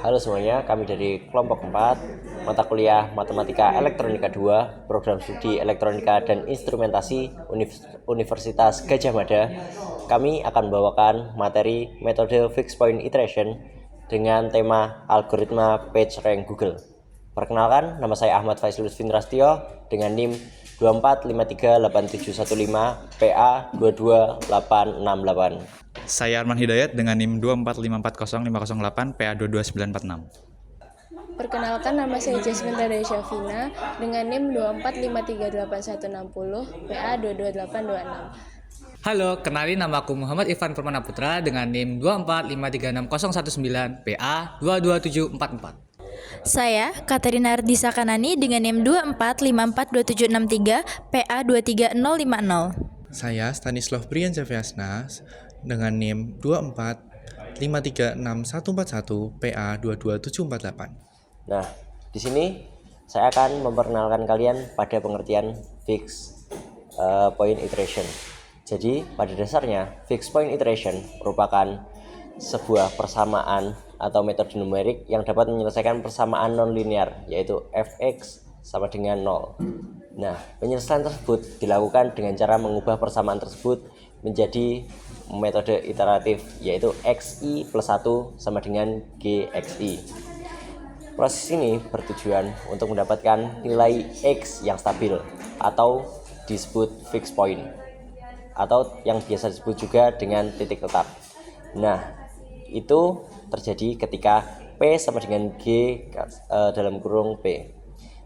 Halo semuanya, kami dari kelompok 4, mata kuliah Matematika Elektronika 2, program studi Elektronika dan Instrumentasi Universitas Gadjah Mada. Kami akan membawakan materi metode fixed point iteration dengan tema algoritma PageRank Google. Perkenalkan, nama saya Ahmad Faisal Lutfi Rastio dengan NIM 24538715 PA 22868. Saya Arman Hidayat dengan NIM 245405008 PA 22946. Perkenalkan, nama saya Jasmine Radai Syafina dengan NIM 245388160 PA 22826. Halo, kenalin nama aku Muhammad Irfan Permana Putra dengan NIM 2453619 PA 22744. Saya Katerina Ardisa Kanani dengan NIM 2454273 PA 23050. Saya Stanislav Brian Javiasnas dengan NIM 245364141 PA 22748. Nah, di sini saya akan memperkenalkan kalian pada pengertian fixed point iteration. Jadi, pada dasarnya fixed point iteration merupakan sebuah persamaan atau metode numerik yang dapat menyelesaikan persamaan nonlinear, yaitu fx sama dengan 0. Nah, penyelesaian tersebut dilakukan dengan cara mengubah persamaan tersebut menjadi metode iteratif, yaitu xi plus 1 sama dengan gxi. Proses ini bertujuan untuk mendapatkan nilai x yang stabil atau disebut fixed point, atau yang biasa disebut juga dengan titik tetap. Nah, itu terjadi ketika P sama dengan G dalam kurung P.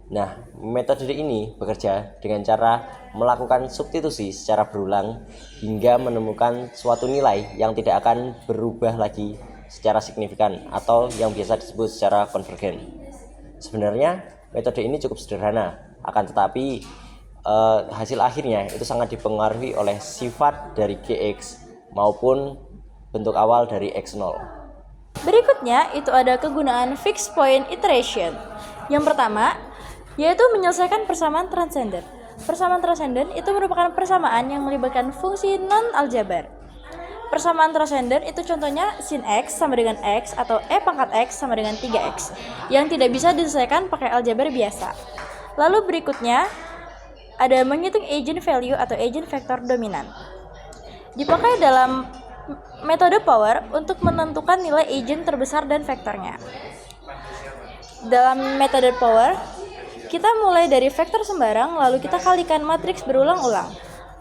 Nah, metode ini bekerja dengan cara melakukan substitusi secara berulang hingga menemukan suatu nilai yang tidak akan berubah lagi secara signifikan atau yang biasa disebut secara konvergen. Sebenarnya metode ini cukup sederhana, akan tetapi hasil akhirnya itu sangat dipengaruhi oleh sifat dari Gx maupun bentuk awal dari X0. Berikutnya itu ada kegunaan fixed point iteration. Yang pertama, yaitu menyelesaikan persamaan transenden. Persamaan transenden itu merupakan persamaan yang melibatkan fungsi non-aljabar. Persamaan transenden itu contohnya sin x sama dengan x atau e pangkat x sama dengan 3x yang tidak bisa diselesaikan pakai aljabar biasa. Lalu berikutnya ada menghitung eigenvalue atau eigenvektor dominan. Dipakai dalam metode power untuk menentukan nilai eigen terbesar dan vektornya. Dalam metode power, kita mulai dari vektor sembarang, lalu kita kalikan matriks berulang-ulang.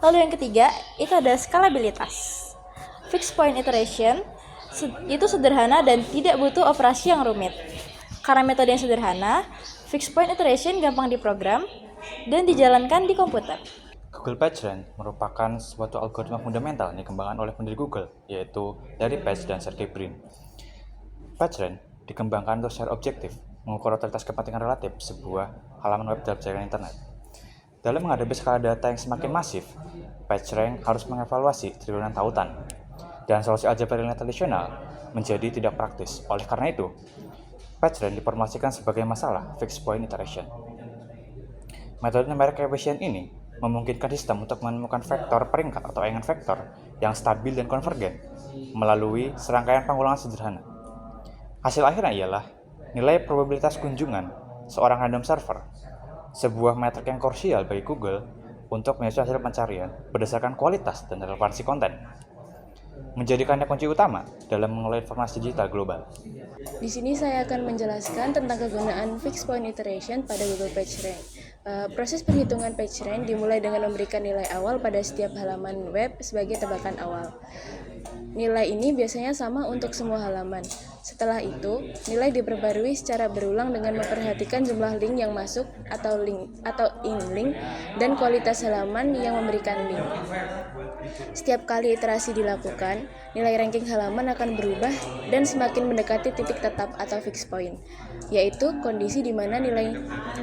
Lalu yang ketiga, itu ada skalabilitas. Fixed point iteration itu sederhana dan tidak butuh operasi yang rumit. Karena metode yang sederhana, fixed point iteration gampang diprogram dan dijalankan di komputer. Google PageRank merupakan suatu algoritma fundamental yang dikembangkan oleh pendiri Google, yaitu Larry Page dan Sergey Brin. PageRank dikembangkan untuk secara objektif, mengukur totalitas kepentingan relatif sebuah halaman web dalam jaringan internet. Dalam menghadapi skala data yang semakin masif, PageRank harus mengevaluasi triliunan tautan, dan solusi aljabar linear tradisional menjadi tidak praktis. Oleh karena itu, PageRank diformulasikan sebagai masalah fixed point iteration. Metode numeric efficient ini memungkinkan sistem untuk menemukan vektor peringkat atau eigenvektor yang stabil dan konvergen melalui serangkaian pengulangan sederhana. Hasil akhirnya ialah nilai probabilitas kunjungan seorang random server, sebuah metrik yang krusial bagi Google untuk menyusun hasil pencarian berdasarkan kualitas dan relevansi konten, menjadikannya kunci utama dalam mengelola informasi digital global. Di sini saya akan menjelaskan tentang kegunaan fixed point iteration pada Google PageRank. Proses perhitungan PageRank dimulai dengan memberikan nilai awal pada setiap halaman web sebagai tebakan awal. Nilai ini biasanya sama untuk semua halaman. Setelah itu, nilai diperbarui secara berulang dengan memperhatikan jumlah link yang masuk atau in-link dan kualitas halaman yang memberikan link. Setiap kali iterasi dilakukan, nilai ranking halaman akan berubah dan semakin mendekati titik tetap atau fixed point, yaitu kondisi di mana nilai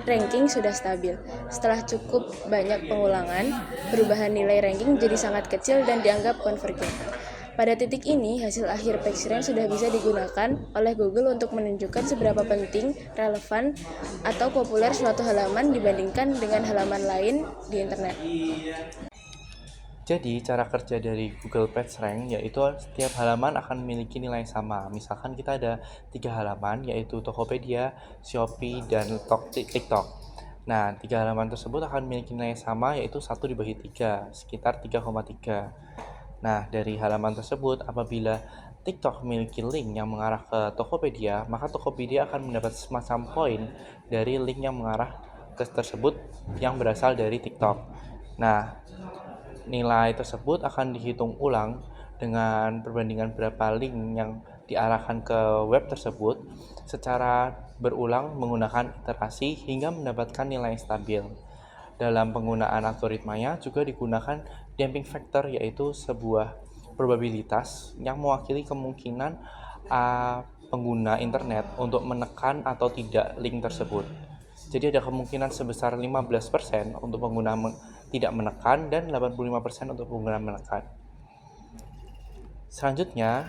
ranking sudah stabil. Setelah cukup banyak pengulangan, perubahan nilai ranking jadi sangat kecil dan dianggap konvergen. Pada titik ini, hasil akhir PageRank sudah bisa digunakan oleh Google untuk menunjukkan seberapa penting, relevan, atau populer suatu halaman dibandingkan dengan halaman lain di internet. Jadi, cara kerja dari Google PageRank yaitu setiap halaman akan memiliki nilai sama. Misalkan kita ada 3 halaman, yaitu Tokopedia, Shopee, dan TikTok. Nah, 3 halaman tersebut akan memiliki nilai sama, yaitu 1 dibagi 3, sekitar 3,3. Nah, dari halaman tersebut, apabila TikTok memiliki link yang mengarah ke Tokopedia, maka Tokopedia akan mendapat semacam poin dari link yang mengarah ke tersebut yang berasal dari TikTok. Nah, nilai tersebut akan dihitung ulang dengan perbandingan berapa link yang diarahkan ke web tersebut secara berulang menggunakan iterasi hingga mendapatkan nilai stabil. Dalam penggunaan algoritmanya juga digunakan damping factor, yaitu sebuah probabilitas yang mewakili kemungkinan pengguna internet untuk menekan atau tidak link tersebut. Jadi ada kemungkinan sebesar 15% untuk pengguna tidak menekan dan 85% untuk pengguna menekan. Selanjutnya,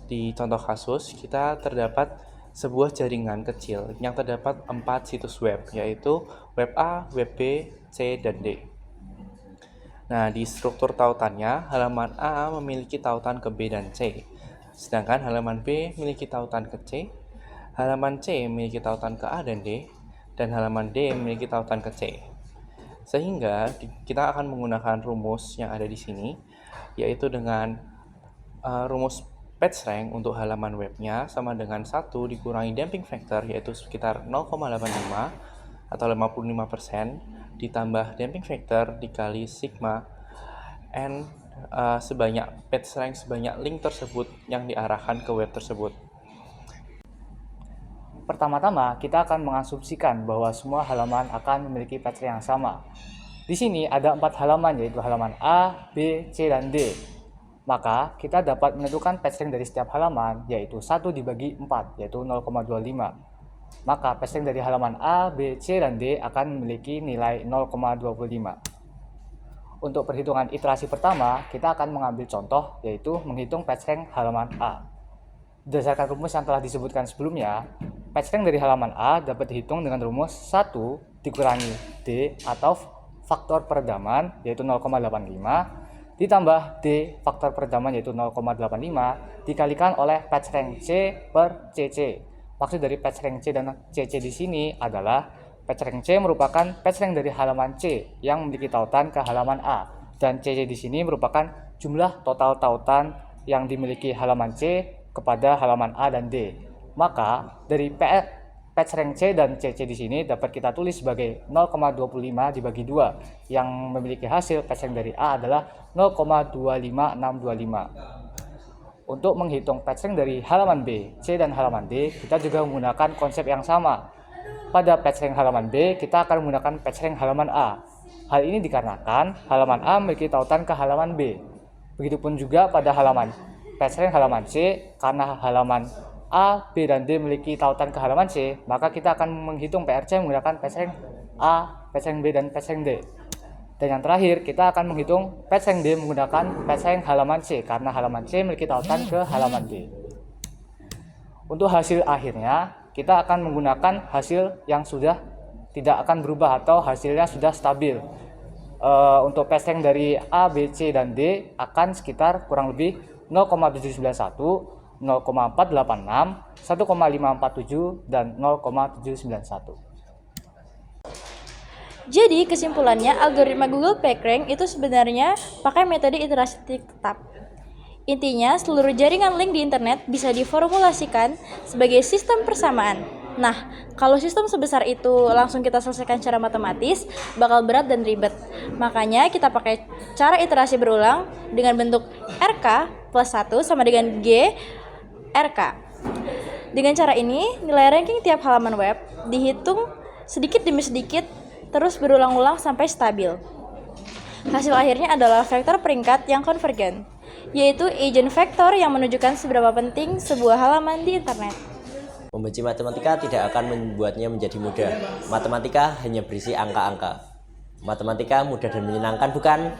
di contoh kasus kita terdapat sebuah jaringan kecil yang terdapat 4 situs web, yaitu web A, web B, C, dan D. Nah, di struktur tautannya, halaman A memiliki tautan ke B dan C, sedangkan halaman B memiliki tautan ke C, halaman C memiliki tautan ke A dan D, dan halaman D memiliki tautan ke C. Sehingga kita akan menggunakan rumus yang ada di sini, yaitu dengan rumus PageRank untuk halaman webnya sama dengan 1 dikurangi damping factor, yaitu sekitar 0,85 atau 55%, ditambah damping factor dikali sigma n sebanyak PageRank sebanyak link tersebut yang diarahkan ke web tersebut. Pertama-tama, kita akan mengasumsikan bahwa semua halaman akan memiliki PageRank yang sama. Di sini ada 4 halaman, yaitu halaman A, B, C, dan D. Maka, kita dapat menentukan PageRank dari setiap halaman, yaitu 1 dibagi 4, yaitu 0,25. Maka, PageRank dari halaman A, B, C, dan D akan memiliki nilai 0,25. Untuk perhitungan iterasi pertama, kita akan mengambil contoh, yaitu menghitung PageRank halaman A. Berdasarkan rumus yang telah disebutkan sebelumnya, PageRank dari halaman A dapat dihitung dengan rumus 1 dikurangi D atau faktor peredaman, yaitu 0,85, ditambah D faktor peredaman, yaitu 0,85, dikalikan oleh PageRank C per CC. Maksud dari PageRank C dan CC di sini adalah PageRank C merupakan PageRank dari halaman C yang memiliki tautan ke halaman A, dan CC di sini merupakan jumlah total tautan yang dimiliki halaman C kepada halaman A dan D. Maka dari PageRank C dan CC di sini dapat kita tulis sebagai 0,25 dibagi 2, yang memiliki hasil PageRank dari A adalah 0,25625. Untuk menghitung PageRank dari halaman B, C, dan halaman D, kita juga menggunakan konsep yang sama. Pada PageRank halaman B, kita akan menggunakan PageRank halaman A. Hal ini dikarenakan halaman A memiliki tautan ke halaman B. Begitupun juga pada PageRank halaman C, karena halaman A, B, dan D memiliki tautan ke halaman C, maka kita akan menghitung PRC menggunakan PageRank A, PageRank B, dan PageRank D. Dan yang terakhir, kita akan menghitung PageRank D menggunakan PageRank halaman C, karena halaman C memiliki tautan ke halaman D. Untuk hasil akhirnya, kita akan menggunakan hasil yang sudah tidak akan berubah atau hasilnya sudah stabil. Untuk PageRank dari A, B, C, dan D akan sekitar kurang lebih 0,791, 0,486, 1,547, dan 0,791. Jadi kesimpulannya, algoritma Google PageRank itu sebenarnya pakai metode iterasi tetap. Intinya, seluruh jaringan link di internet bisa diformulasikan sebagai sistem persamaan. Nah, kalau sistem sebesar itu langsung kita selesaikan secara matematis, bakal berat dan ribet. Makanya kita pakai cara iterasi berulang dengan bentuk RK plus 1 sama dengan G RK. Dengan cara ini, nilai ranking tiap halaman web dihitung sedikit demi sedikit, terus berulang-ulang sampai stabil. Hasil akhirnya adalah vektor peringkat yang konvergen, yaitu agent vektor yang menunjukkan seberapa penting sebuah halaman di internet. Membenci matematika tidak akan membuatnya menjadi mudah. Matematika hanya berisi angka-angka. Matematika mudah dan menyenangkan, bukan?